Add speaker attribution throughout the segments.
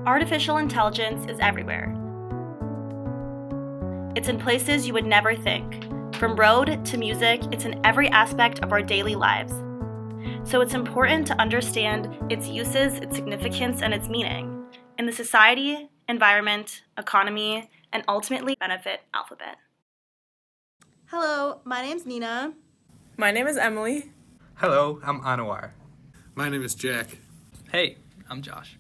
Speaker 1: Artificial intelligence is everywhere. It's in places you would never think. From road to music, it's in every aspect of our daily lives. So it's important to understand its uses, its significance, and its meaning in the society, environment, economy, and ultimately benefit Alphabet.
Speaker 2: Hello, my name's Nina.
Speaker 3: My name is Emily.
Speaker 4: Hello, I'm Anwar.
Speaker 5: My name is Jack.
Speaker 3: Hey, I'm Josh.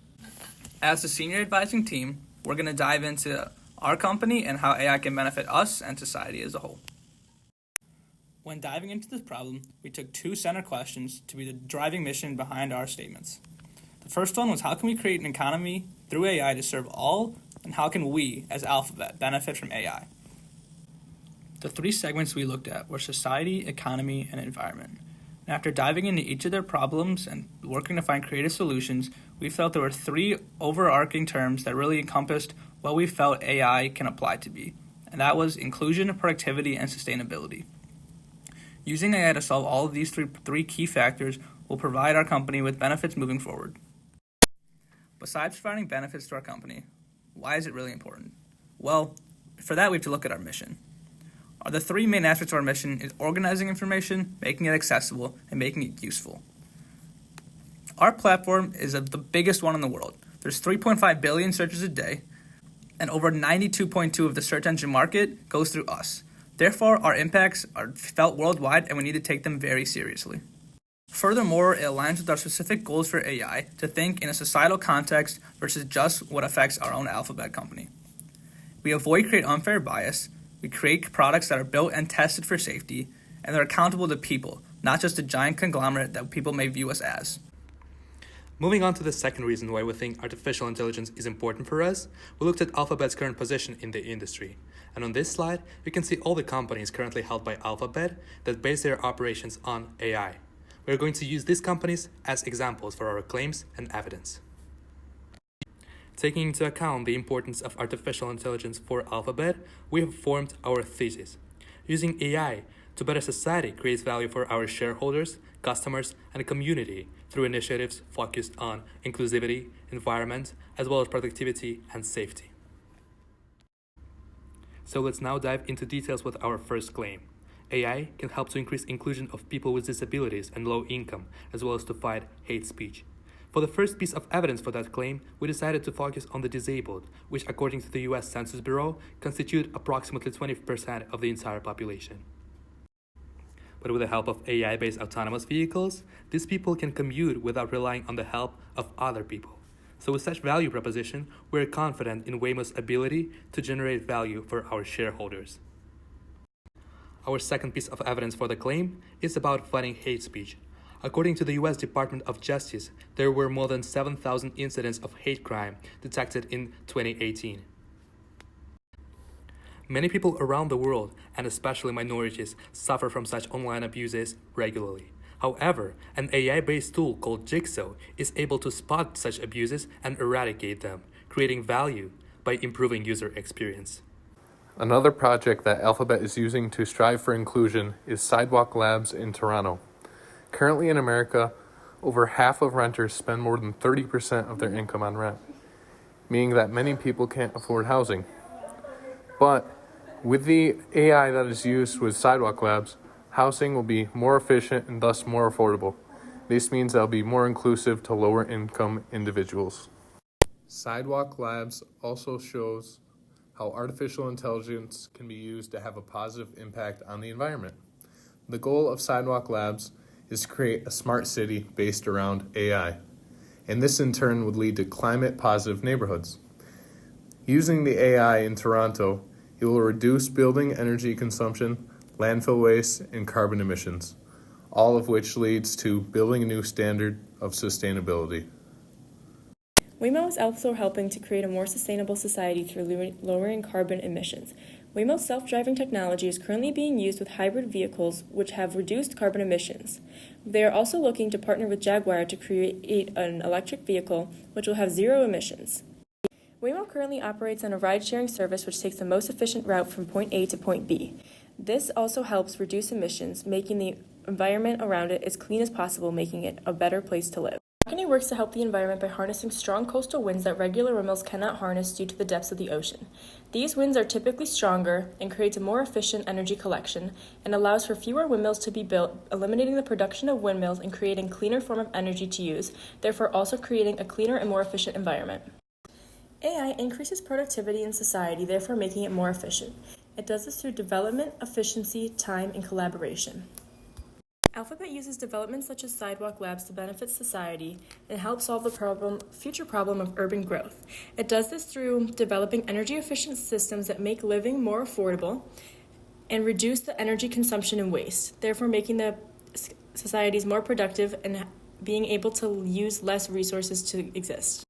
Speaker 3: As the senior advising team, we're going to dive into our company and how AI can benefit us and society as a whole. When diving into this problem, we took two center questions to be the driving mission behind our statements. The first one was, how can we create an economy through AI to serve all, and how can we, as Alphabet, benefit from AI? The three segments we looked at were society, economy, and environment. And after diving into each of their problems and working to find creative solutions, we felt there were three overarching terms that really encompassed what we felt AI can apply to be, and that was inclusion, productivity, and sustainability. Using AI to solve all of these three key factors will provide our company with benefits moving forward. Besides providing benefits to our company, why is it really important? Well, for that we have to look at our mission. The three main aspects of our mission is organizing information, making it accessible, and making it useful. Our platform is the biggest one in the world. There's 3.5 billion searches a day, and over 92.2% of the search engine market goes through us. Therefore, our impacts are felt worldwide, and we need to take them very seriously. Furthermore, it aligns with our specific goals for AI to think in a societal context versus just what affects our own Alphabet company. We create unfair bias. We create products that are built and tested for safety, and they're accountable to people, not just a giant conglomerate that people may view us as.
Speaker 4: Moving on to the second reason why we think artificial intelligence is important for us, we looked at Alphabet's current position in the industry. And on this slide, you can see all the companies currently held by Alphabet that base their operations on AI. We're going to use these companies as examples for our claims and evidence. Taking into account the importance of artificial intelligence for Alphabet, we have formed our thesis. Using AI to better society creates value for our shareholders, customers, and community through initiatives focused on inclusivity, environment, as well as productivity and safety. So let's now dive into details with our first claim. AI can help to increase inclusion of people with disabilities and low income, as well as to fight hate speech. For the first piece of evidence for that claim, we decided to focus on the disabled, which according to the US Census Bureau, constitute approximately 20% of the entire population. But with the help of AI-based autonomous vehicles, these people can commute without relying on the help of other people. So with such value proposition, we're confident in Waymo's ability to generate value for our shareholders. Our second piece of evidence for the claim is about fighting hate speech. According to the U.S. Department of Justice, there were more than 7,000 incidents of hate crime detected in 2018. Many people around the world, and especially minorities, suffer from such online abuses regularly. However, an AI-based tool called Jigsaw is able to spot such abuses and eradicate them, creating value by improving user experience.
Speaker 5: Another project that Alphabet is using to strive for inclusion is Sidewalk Labs in Toronto. Currently in America, over half of renters spend more than 30% of their income on rent, meaning that many people can't afford housing. But with the AI that is used with Sidewalk Labs, housing will be more efficient and thus more affordable. This means that it'll be more inclusive to lower income individuals. Sidewalk Labs also shows how artificial intelligence can be used to have a positive impact on the environment. The goal of Sidewalk Labs is to create a smart city based around AI, and this in turn would lead to climate-positive neighborhoods. Using the AI in Toronto, it will reduce building energy consumption, landfill waste, and carbon emissions, all of which leads to building a new standard of sustainability.
Speaker 6: Waymo is also helping to create a more sustainable society through lowering carbon emissions. Waymo's self-driving technology is currently being used with hybrid vehicles, which have reduced carbon emissions. They are also looking to partner with Jaguar to create an electric vehicle, which will have zero emissions. Waymo currently operates on a ride-sharing service which takes the most efficient route from point A to point B. This also helps reduce emissions, making the environment around it as clean as possible, making it a better place to live. Makani works to help the environment by harnessing strong coastal winds that regular windmills cannot harness due to the depths of the ocean. These winds are typically stronger and creates a more efficient energy collection and allows for fewer windmills to be built, eliminating the production of windmills and creating a cleaner form of energy to use, therefore also creating a cleaner and more efficient environment. AI increases productivity in society, therefore making it more efficient. It does this through development, efficiency, time, and collaboration. Alphabet uses developments such as Sidewalk Labs to benefit society and help solve the future problem of urban growth. It does this through developing energy-efficient systems that make living more affordable and reduce the energy consumption and waste, therefore making the societies more productive and being able to use less resources to exist.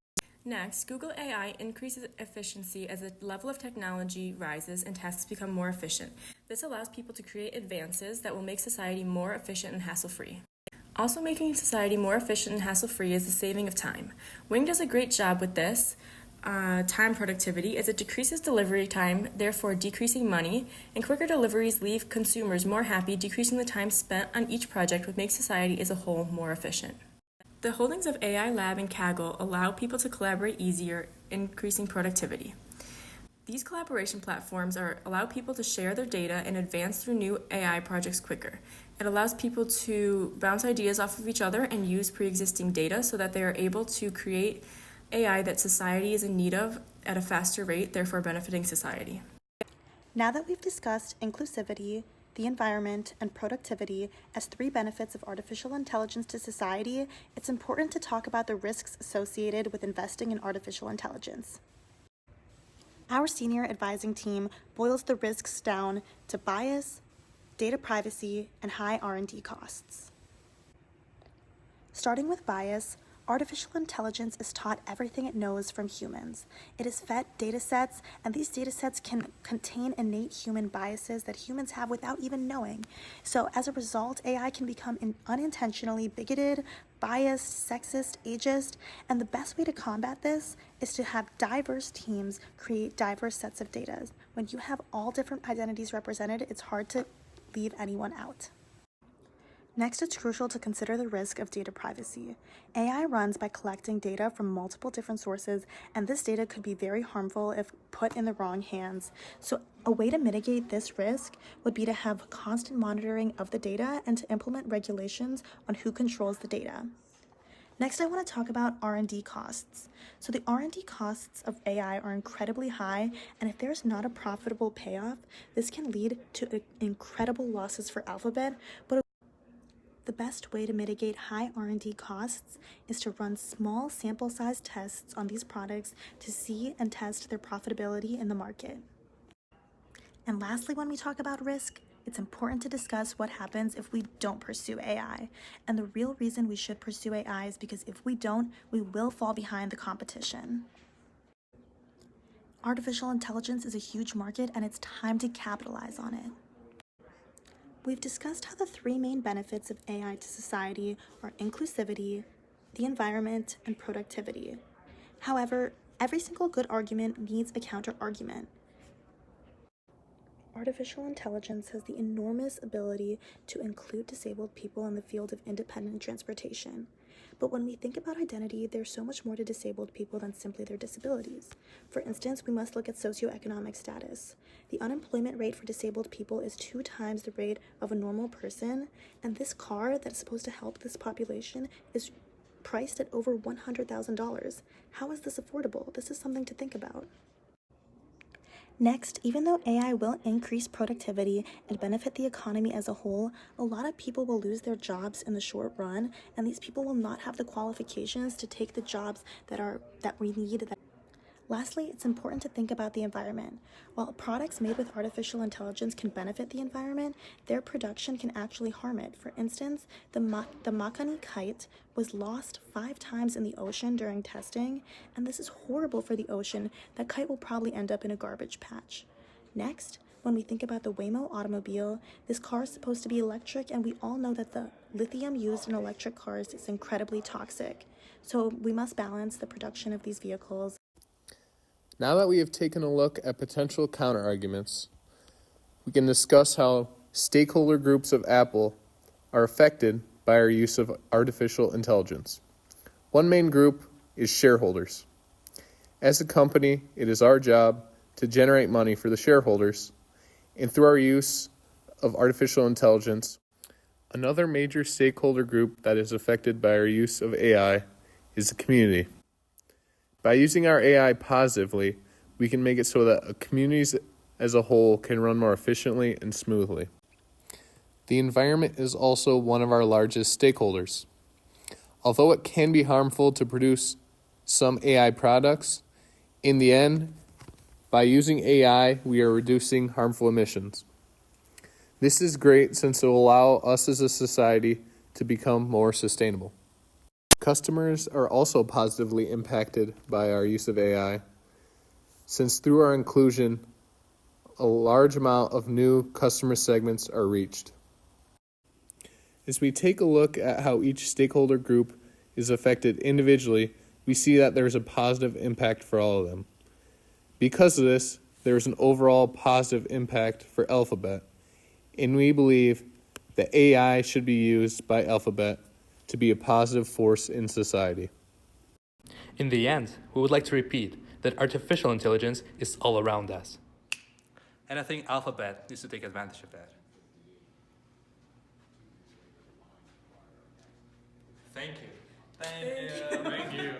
Speaker 6: Next, Google AI increases efficiency as the level of technology rises and tasks become more efficient. This allows people to create advances that will make society more efficient and hassle-free. Also making society more efficient and hassle-free is the saving of time. Wing does a great job with this time productivity as it decreases delivery time, therefore decreasing money, and quicker deliveries leave consumers more happy, decreasing the time spent on each project, which makes society as a whole more efficient. The holdings of AI Lab and Kaggle allow people to collaborate easier, increasing productivity. These collaboration platforms allow people to share their data and advance through new AI projects quicker. It allows people to bounce ideas off of each other and use pre-existing data so that they are able to create AI that society is in need of at a faster rate, therefore benefiting society.
Speaker 2: Now that we've discussed inclusivity, the environment, and productivity as 3 benefits of artificial intelligence to society, it's important to talk about the risks associated with investing in artificial intelligence. Our senior advising team boils the risks down to bias, data privacy, and high R&D costs. Starting with bias, artificial intelligence is taught everything it knows from humans. It is fed data sets, and these data sets can contain innate human biases that humans have without even knowing. So as a result, AI can become unintentionally bigoted, biased, sexist, ageist, and the best way to combat this is to have diverse teams create diverse sets of data. When you have all different identities represented, it's hard to leave anyone out. Next, it's crucial to consider the risk of data privacy. AI runs by collecting data from multiple different sources, and this data could be very harmful if put in the wrong hands. So a way to mitigate this risk would be to have constant monitoring of the data and to implement regulations on who controls the data. Next, I want to talk about R&D costs. So the R&D costs of AI are incredibly high, and if there's not a profitable payoff, this can lead to incredible losses for Alphabet, but the best way to mitigate high R&D costs is to run small sample size tests on these products to see and test their profitability in the market. And lastly, when we talk about risk, it's important to discuss what happens if we don't pursue AI. And the real reason we should pursue AI is because if we don't, we will fall behind the competition. Artificial intelligence is a huge market, and it's time to capitalize on it. We've discussed how the 3 main benefits of AI to society are inclusivity, the environment, and productivity. However, every single good argument needs a counter-argument. Artificial intelligence has the enormous ability to include disabled people in the field of independent transportation. But when we think about identity, there's so much more to disabled people than simply their disabilities. For instance, we must look at socioeconomic status. The unemployment rate for disabled people is 2 times the rate of a normal person, and this car that is supposed to help this population is priced at over $100,000. How is this affordable? This is something to think about. Next, even though AI will increase productivity and benefit the economy as a whole, a lot of people will lose their jobs in the short run, and these people will not have the qualifications to take the jobs that we need. Lastly, it's important to think about the environment. While products made with artificial intelligence can benefit the environment, their production can actually harm it. For instance, the Makani kite was lost 5 times in the ocean during testing, and this is horrible for the ocean. That kite will probably end up in a garbage patch. Next, when we think about the Waymo automobile, this car is supposed to be electric, and we all know that the lithium used in electric cars is incredibly toxic. So we must balance the production of these vehicles.
Speaker 5: Now that we have taken a look at potential counterarguments, we can discuss how stakeholder groups of Apple are affected by our use of artificial intelligence. One main group is shareholders. As a company, it is our job to generate money for the shareholders, and through our use of artificial intelligence. Another major stakeholder group that is affected by our use of AI is the community. By using our AI positively, we can make it so that communities as a whole can run more efficiently and smoothly. The environment is also one of our largest stakeholders. Although it can be harmful to produce some AI products, in the end, by using AI, we are reducing harmful emissions. This is great since it will allow us as a society to become more sustainable. Customers are also positively impacted by our use of AI, since through our inclusion, a large amount of new customer segments are reached. As we take a look at how each stakeholder group is affected individually, we see that there is a positive impact for all of them. Because of this, there is an overall positive impact for Alphabet, and we believe that AI should be used by Alphabet to be a positive force in society.
Speaker 4: In the end, we would like to repeat that artificial intelligence is all around us. And I think Alphabet needs to take advantage of that. Thank you.
Speaker 3: Thank you.